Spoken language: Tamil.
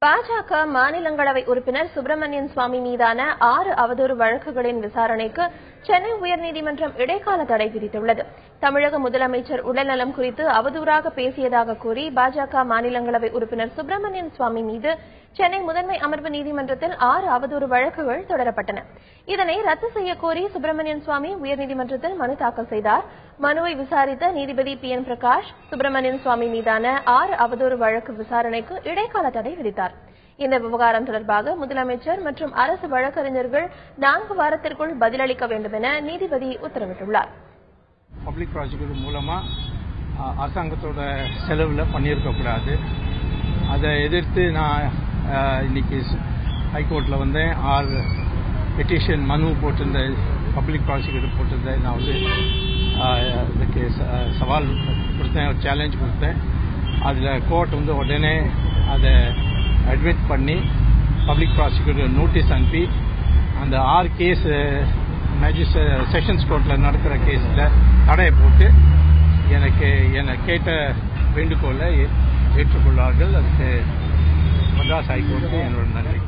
பாஜக மாநிலங்களவை உறுப்பினர் சுப்பிரமணியன் சுவாமி மீதான 6 அவதூறு வழக்குகளின் விசாரணைக்கு சென்னை உயர்நீதிமன்றம் இடைக்கால தடை விதித்துள்ளது. தமிழக முதலமைச்சர் உடல்நலம் குறித்து அவதூறாக பேசியதாக கூறி பாஜக மாநிலங்களவை உறுப்பினர் சுப்பிரமணியன் சுவாமி மீது சென்னை முதன்மை அமர்வு நீதிமன்றத்தில் 6 அவதூறு வழக்குகள் தொடரப்பட்டன. இதனை ரத்து செய்யக்கோரி சுப்பிரமணியன் சுவாமி உயர்நீதிமன்றத்தில் மனு தாக்கல் செய்தார். மனுவை விசாரித்த நீதிபதி PN பிரகாஷ் சுப்பிரமணியன் சுவாமி மீதான 6 அவதூறு வழக்கு விசாரணைக்கு இடைக்கால தடை விதித்தார். இந்த விவகாரம் தொடர்பாக முதலமைச்சர் மற்றும் அரசு வழக்கறிஞர்கள் 4 வாரத்திற்குள் பதிலளிக்க வேண்டும் என நீதிபதி உத்தரவிட்டுள்ளார். பப்ளிக் ப்ராசிக்யூட்டர் மூலமா அரசாங்கத்தோட செலவுல பண்ணியிருக்க கூடாது. அதை எதிர்த்து நான் இன்னைக்கு ஹைகோர்ட்ல வந்தேன். 6 பெட்டிஷன் மனு போட்டிருந்த பப்ளிக் ப்ராசிக்யூட்டர் போட்டிருந்த நான் இதுக்கு சவால் கொடுத்தேன், ஒரு சேலஞ்ச் கொடுத்தேன். அதில் கோர்ட் உடனே அதை அட்மிட் பண்ணி பப்ளிக் ப்ராசிக்யூட்டர் நோட்டீஸ் அனுப்பி அந்த 6 கேஸ் செஷன்ஸ் கோர்ட்டில் நடக்கிற கேஸில் தடையை போட்டு என்னை கேட்ட வேண்டுகோளை ஏற்றுக்கொள்ளார்கள். அதுக்கு மெட்ராஸ் ஹைகோர்ட்டுக்கு என்னோட நன்றி.